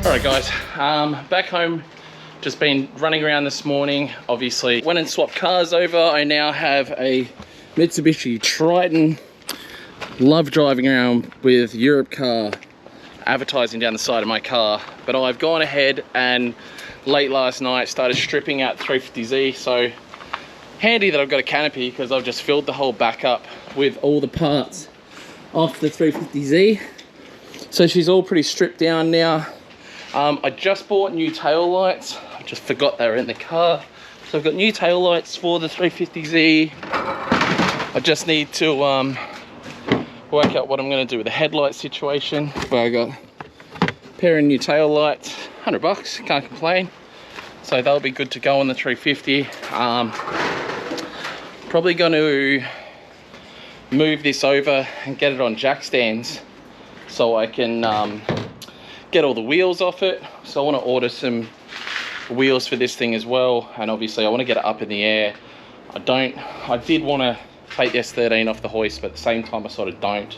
Alright guys, back home, just been running around this morning. Obviously went and swapped cars over. I now have a Mitsubishi Triton. Love driving around with Europe car advertising down the side of my car, but I've gone ahead and late last night started stripping out 350Z. So handy that I've got a canopy, because I've just filled the whole back up with all the parts off the 350Z. So she's all pretty stripped down now. I just bought new tail lights. I just forgot they were in the car. So I've got new tail lights for the 350Z. I just need to work out what I'm going to do with the headlight situation. But I got a pair of new tail lights, $100, can't complain. So they'll be good to go on the 350. Probably going to move this over and get it on jack stands so I can get all the wheels off it. So I want to order some wheels for this thing as well, and obviously I want to get it up in the air. I did want to take the S13 off the hoist, but at the same time I sort of don't,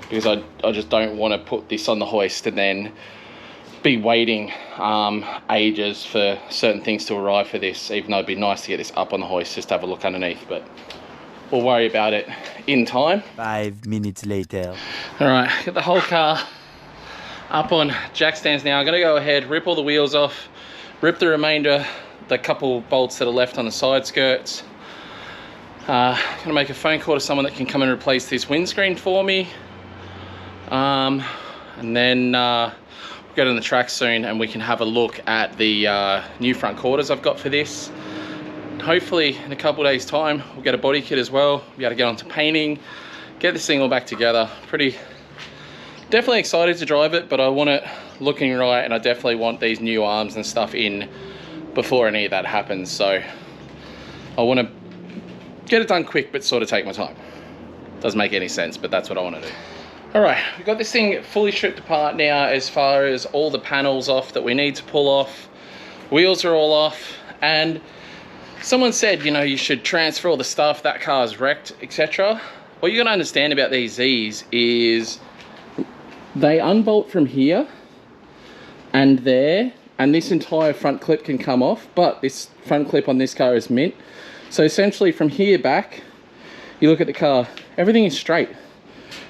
because I just don't want to put this on the hoist and then be waiting ages for certain things to arrive for this, even though it'd be nice to get this up on the hoist just to have a look underneath, but we'll worry about it in time. 5 minutes later. All right, get the whole car up on jack stands now. I'm gonna go ahead, rip all the wheels off, rip the remainder, the couple bolts that are left on the side skirts. Gonna make a phone call to someone that can come and replace this windscreen for me. And then we'll get on the track soon and we can have a look at the new front quarters I've got for this. Hopefully in a couple of days time we'll get a body kit as well. We got to get onto painting, get this thing all back together. Definitely excited to drive it, but I want it looking right, and I definitely want these new arms and stuff in before any of that happens. So I want to get it done quick but sort of take my time. Doesn't make any sense, but that's what I want to do. All right, we've got this thing fully stripped apart now, as far as all the panels off that we need to pull off. Wheels are all off, and someone said, you know, you should transfer all the stuff, that car's wrecked, etc. What you got to understand about these Z's is they unbolt from here and there, and this entire front clip can come off, but this front clip on this car is mint. So essentially from here back, you look at the car, everything is straight.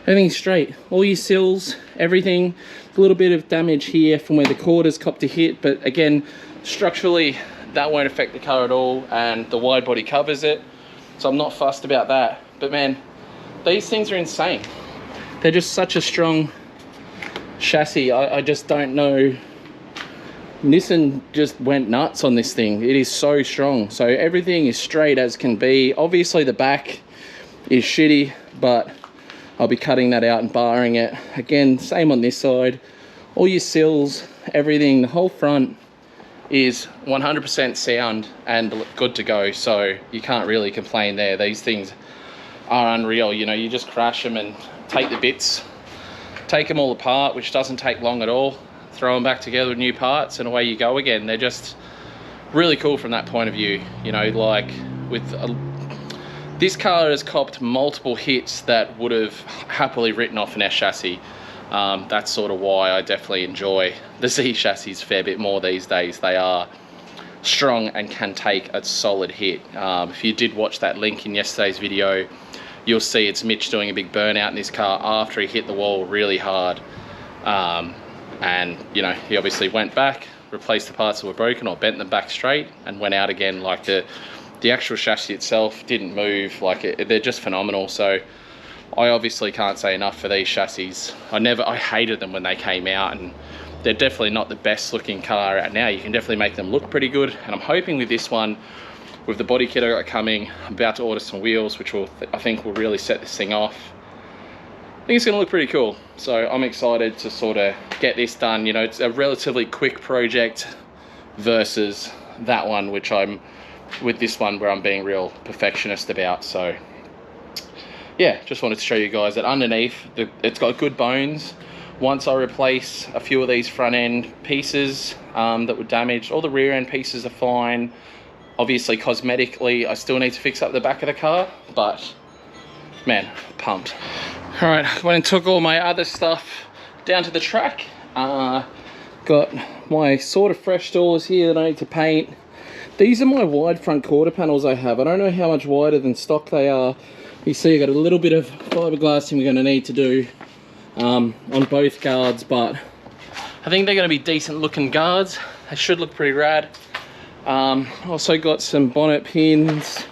Everything's straight. All your sills, everything. A little bit of damage here from where the quarters copped a hit, but again, structurally, that won't affect the car at all, and the wide body covers it. So I'm not fussed about that. But man, these things are insane. They're just such a strong chassis. I just don't know. Nissan just went nuts on this thing. It is so strong. So everything is straight as can be. Obviously the back is shitty, but I'll be cutting that out and barring it. Again, same on this side. All your sills, everything, the whole front is 100% sound and good to go. So you can't really complain there. These things are unreal. You know, you just crash them and take the bits, take them all apart, which doesn't take long at all, throw them back together with new parts, and away you go again. They're just really cool from that point of view. You know, like with this car has copped multiple hits that would have happily written off an S chassis. That's sort of why I definitely enjoy the Z chassis a fair bit more these days. They are strong and can take a solid hit. If you did watch that link in yesterday's video, you'll see it's Mitch doing a big burnout in this car after he hit the wall really hard. And you know, he obviously went back, replaced the parts that were broken or bent them back straight, and went out again. Like the actual chassis itself didn't move. Like they're just phenomenal. So I obviously can't say enough for these chassis. I hated them when they came out, and they're definitely not the best looking car out now. You can definitely make them look pretty good, and I'm hoping with this one, with the body kit I got coming, I'm about to order some wheels, which I think will really set this thing off. I think it's going to look pretty cool. So I'm excited to sort of get this done. You know, it's a relatively quick project versus that one, which with this one where I'm being real perfectionist about. So yeah, just wanted to show you guys that underneath, it's got good bones. Once I replace a few of these front end pieces that were damaged, all the rear end pieces are fine. Obviously cosmetically, I still need to fix up the back of the car, but man, pumped. All right, went and took all my other stuff down to the track. Got my sort of fresh doors here that I need to paint. These are my wide front quarter panels I have. I don't know how much wider than stock they are. You see I got a little bit of fiberglassing we're going to need to do on both guards, but I think they're going to be decent looking guards. They should look pretty rad. Also got some bonnet pins.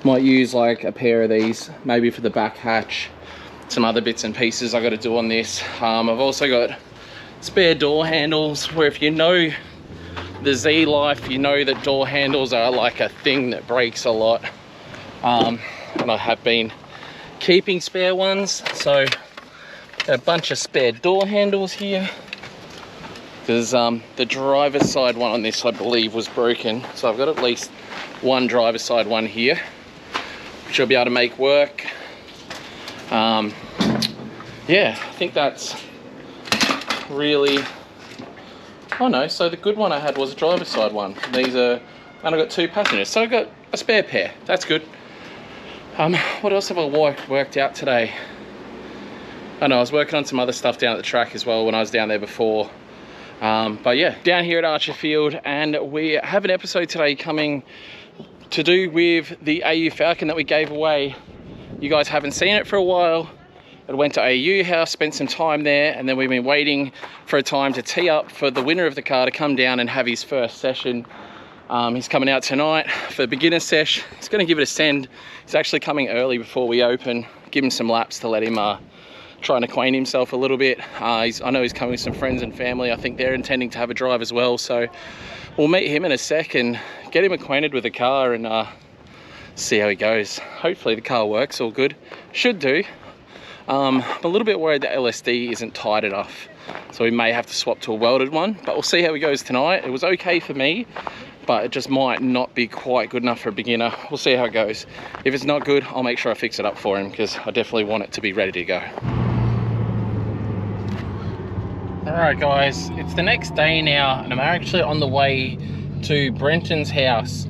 Might use like a pair of these, maybe for the back hatch. Some other bits and pieces I got to do on this. I've also got spare door handles, where if you know the Z life, you know that door handles are like a thing that breaks a lot. And I have been keeping spare ones, so a bunch of spare door handles here. Because the driver's side one on this, I believe, was broken. So I've got at least one driver's side one here, which I'll be able to make work. Yeah, I think that's really... Oh no, so the good one I had was a driver's side one. These are... And I got 2 passengers, so I got a spare pair. That's good. What else have I worked out today? I know I was working on some other stuff down at the track as well when I was down there before. But yeah, down here at Archerfield, and we have an episode today coming to do with the AU Falcon that we gave away. You guys haven't seen it for a while. It went to AU House, spent some time there, and then we've been waiting for a time to tee up for the winner of the car to come down and have his first session. He's coming out tonight for the beginner sesh. He's going to give it a send. He's actually coming early before we open, give him some laps to let him try and acquaint himself a little bit. I know he's coming with some friends and family. I think they're intending to have a drive as well, so we'll meet him in a sec and get him acquainted with the car and see how he goes. Hopefully the car works all good. Should do. I'm a little bit worried that LSD isn't tight enough, so we may have to swap to a welded one, but we'll see how he goes tonight. It was okay for me, but it just might not be quite good enough for a beginner. We'll see how it goes. If it's not good, I'll make sure I fix it up for him, because I definitely want it to be ready to go. Alright guys, it's the next day now, and I'm actually on the way to Brenton's house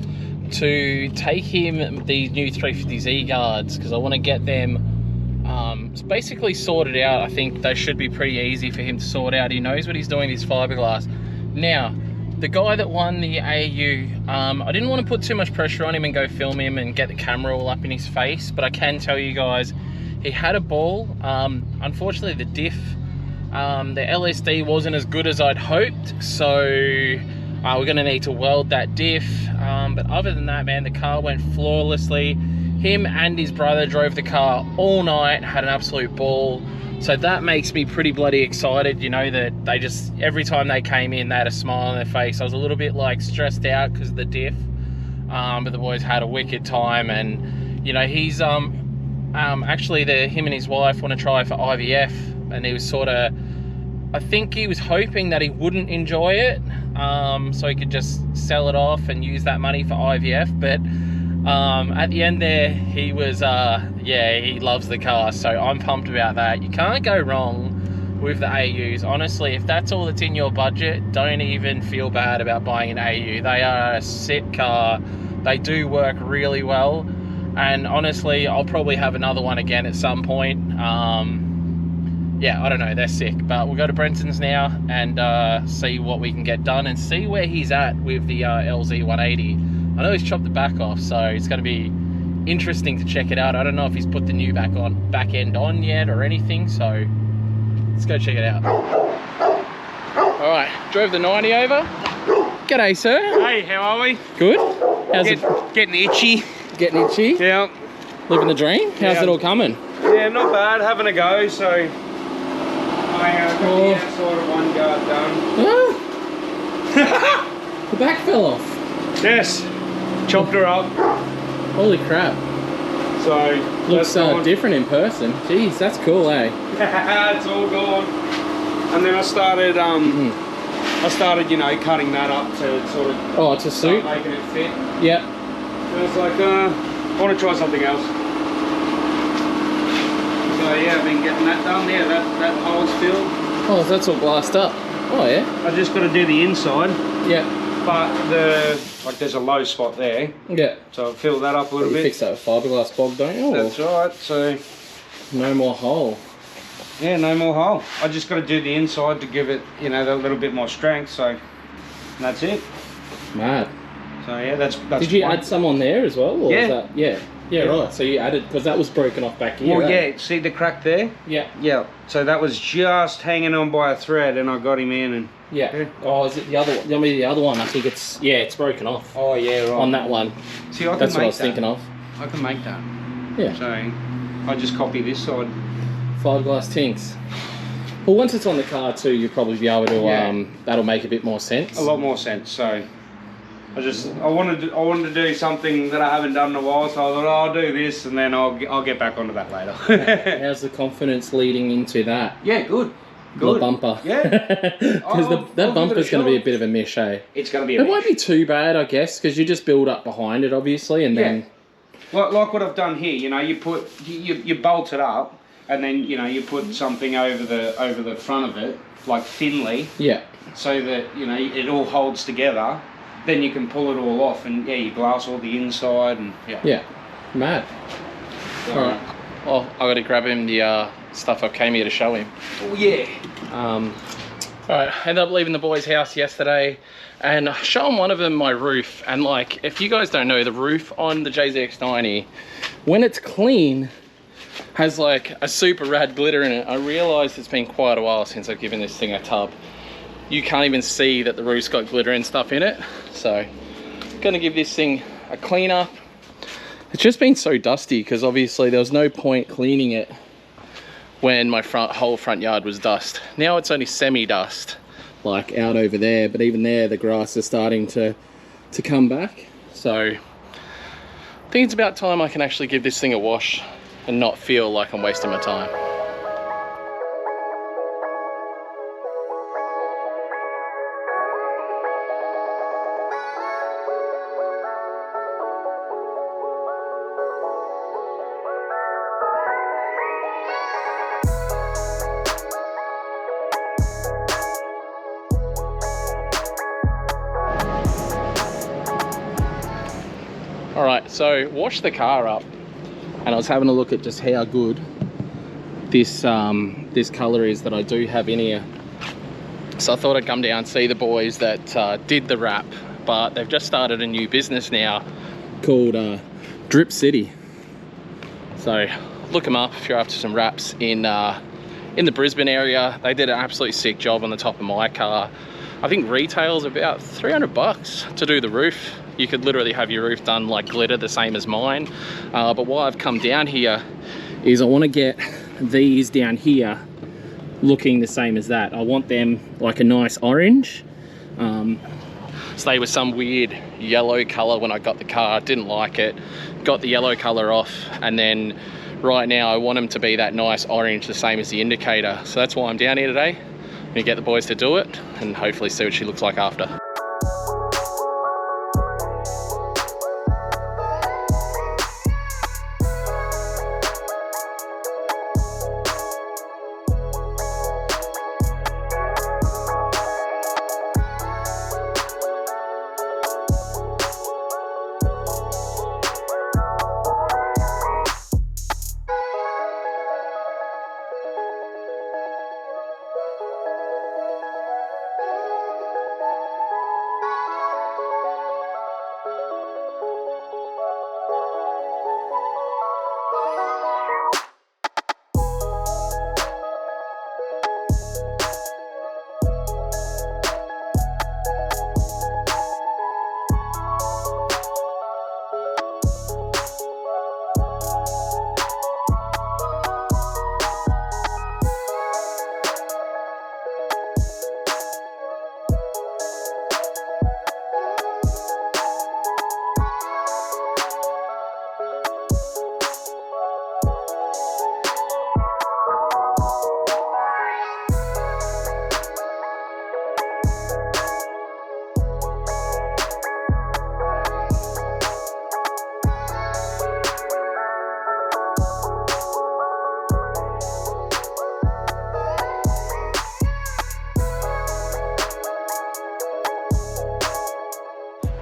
to take him these new 350Z guards, because I want to get them basically sorted out. I think they should be pretty easy for him to sort out. He knows what he's doing with his fiberglass. Now, the guy that won the AU, I didn't want to put too much pressure on him and go film him and get the camera all up in his face, but I can tell you guys, he had a ball. Unfortunately, the diff, the LSD wasn't as good as I'd hoped, so we're going to need to weld that diff. But other than that, man, the car went flawlessly. Him and his brother drove the car all night, had an absolute ball. So that makes me pretty bloody excited, you know, that they just, every time they came in, they had a smile on their face. I was a little bit like stressed out because of the diff, but the boys had a wicked time. And, you know, he's actually, him and his wife want to try for IVF, and he was sort of, I think he was hoping that he wouldn't enjoy it, so he could just sell it off and use that money for IVF. But at the end there, he was, yeah, he loves the car, so I'm pumped about that. You can't go wrong with the AUs. Honestly, if that's all that's in your budget, don't even feel bad about buying an AU. They are a sick car. They do work really well, and honestly, I'll probably have another one again at some point. Yeah, I don't know, they're sick. But we'll go to Brenton's now and see what we can get done and see where he's at with the LZ 180. I know he's chopped the back off, so it's going to be interesting to check it out. I don't know if he's put the new back end on yet or anything, so let's go check it out. All right, drove the 90 over. G'day, sir. Hey, how are we? Good. How's it? Getting itchy. Getting itchy? Yeah. Living the dream? How's it all coming? Yeah, not bad. Having a go, so I got the outside of one guard done. Oh. The back fell off. Yes. Chopped her up. Holy crap. So looks different in person. Jeez, that's cool, eh? It's all gone. And then I started you know, cutting that up to sort of to suit, making it fit. Yep. And I was like, I want to try something else. So yeah, I've been getting that done there. That hole's filled. Oh, so that's all glassed up. Oh yeah. I just got to do the inside. Yeah. But there's a low spot there. Yeah. So I'll fill that up a little bit. You fix that with fiberglass bog, don't you? That's right. So no more hole. Yeah, no more hole. I just got to do the inside to give it, you know, a little bit more strength. So that's it. Mad. So yeah, that's. Did you add some on there as well? Or Yeah. was that, yeah, right. So you added, because that was broken off back here. Well, right? yeah. See the crack there? Yeah. Yeah. So that was just hanging on by a thread, and I got him in, and. Yeah. Oh, is it the other one? The other one, I think it's, yeah, it's broken off. Oh yeah, right. On that one. See, I can That's make what I was that. thinking of. I can make that. Yeah. So I just copy this side. 5-glass tinks. Well, once it's on the car too, you'll probably be able to. Yeah. That'll make a bit more sense. A lot more sense. So I wanted to do something that I haven't done in a while. So I thought, oh, I'll do this, and then I'll get back onto that later. How's the confidence leading into that? Yeah, good. Good. The bumper. Yeah. Because that bumper's going to be a bit of a mish, eh? It's going to be a It mish. won't be too bad, I guess, because you just build up behind it, obviously, and then... Like what I've done here, you know, you bolt it up, and then, you know, you put something over the front of it, like thinly. Yeah. So that, you know, it all holds together. Then you can pull it all off, and yeah, you glass all the inside, and yeah. Yeah. Mad. So, Alright. Well, I got to grab him the stuff I came here to show him. Oh yeah. Alright, I ended up leaving the boys' house yesterday and showing one of them my roof. And like, if you guys don't know, the roof on the JZX90, when it's clean, has like a super rad glitter in it. I realised it's been quite a while since I've given this thing a tub. You can't even see that the roof's got glitter and stuff in it. So, gonna give this thing a clean up. It's just been so dusty because obviously there was no point cleaning it when my whole front yard was dust. Now it's only semi-dust, like out over there, but even there the grass is starting to come back. So I think it's about time I can actually give this thing a wash and not feel like I'm wasting my time. Alright, so washed the car up and I was having a look at just how good this this colour is that I do have in here. So I thought I'd come down and see the boys that did the wrap, but they've just started a new business now called Drip City. So look them up if you're after some wraps in the Brisbane area. They did an absolutely sick job on the top of my car. I think retail's about $300 to do the roof. You could literally have your roof done like glitter, the same as mine. But why I've come down here is I want to get these down here looking the same as that. I want them like a nice orange. So they were some weird yellow color when I got the car. Didn't like it. Got the yellow color off, and then right now I want them to be that nice orange, the same as the indicator. So that's why I'm down here today. I'm gonna get the boys to do it and hopefully see what she looks like after.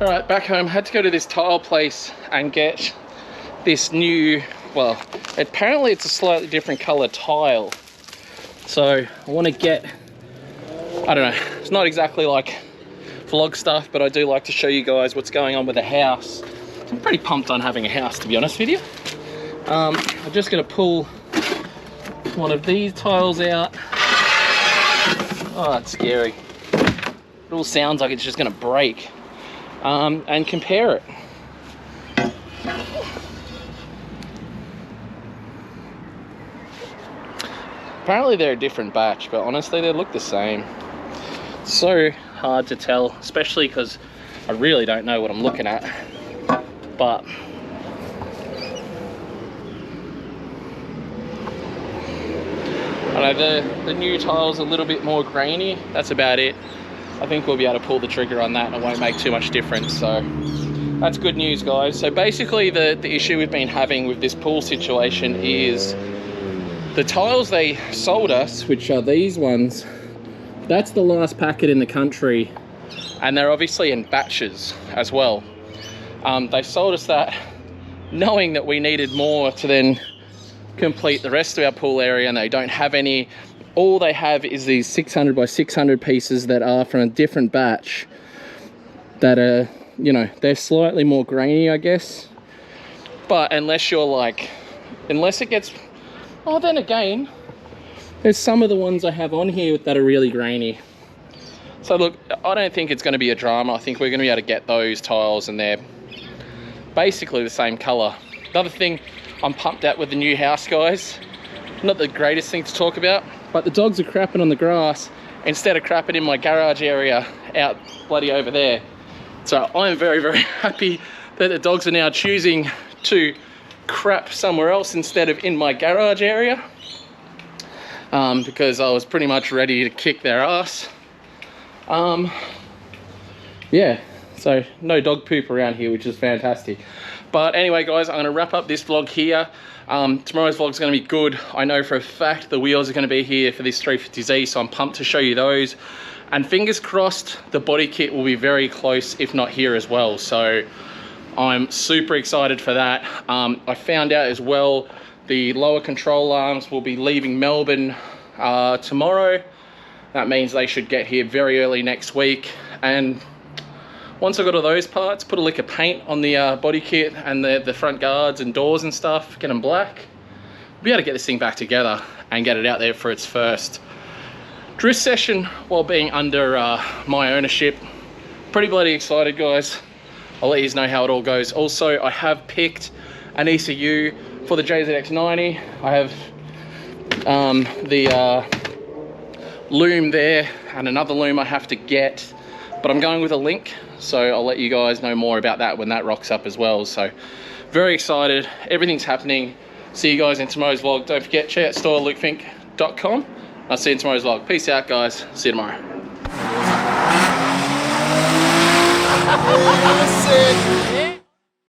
All right, back home, had to go to this tile place and get this new, well, apparently it's a slightly different color tile So I want to get, I don't know, it's not exactly like vlog stuff, but I do like to show you guys what's going on with the house. I'm pretty pumped on having a house, to be honest with you. I'm just going to pull one of these tiles out. Oh, that's scary. It all sounds like it's just going to break. And compare it. Apparently they're a different batch, but honestly they look the same. So hard to tell, especially because I really don't know what I'm looking at. But I know the new tile's a little bit more grainy. That's about it. I think we'll be able to pull the trigger on that and it won't make too much difference. So that's good news, guys. So basically the issue we've been having with this pool situation is the tiles they sold us, which are these ones, that's the last packet in the country, and they're obviously in batches as well. They sold us that knowing that we needed more to then complete the rest of our pool area, and they don't have any. All they have is these 600 by 600 pieces that are from a different batch that are, you know, they're slightly more grainy, I guess. But unless you're like, unless it gets, oh, then again, there's some of the ones I have on here that are really grainy. So look, I don't think it's going to be a drama. I think we're going to be able to get those tiles and they're basically the same color. Another thing I'm pumped at with the new house, guys, not the greatest thing to talk about, but the dogs are crapping on the grass instead of crapping in my garage area out bloody over there. So I'm very, very happy that the dogs are now choosing to crap somewhere else instead of in my garage area, because I was pretty much ready to kick their ass. Yeah, so no dog poop around here, which is fantastic. But anyway, guys, I'm going to wrap up this vlog here. Tomorrow's vlog is going to be good. I know for a fact the wheels are going to be here for this 350Z, so I'm pumped to show you those. And fingers crossed, the body kit will be very close, if not here as well. So I'm super excited for that. I found out as well, the lower control arms will be leaving Melbourne tomorrow. That means they should get here very early next week. And once I've got all those parts, put a lick of paint on the body kit and the front guards and doors and stuff, get them black, we'll be able to get this thing back together and get it out there for its first drift session while being under my ownership. Pretty bloody excited, guys. I'll let you know how it all goes. Also, I have picked an ECU for the JZX90. I have the loom there and another loom I have to get, but I'm going with a Link, so I'll let you guys know more about that when that rocks up as well. So very excited, everything's happening. See you guys in tomorrow's vlog. Don't forget, check out store.lukefink.com. I'll see you in tomorrow's vlog. Peace out, guys. See you tomorrow. Sick.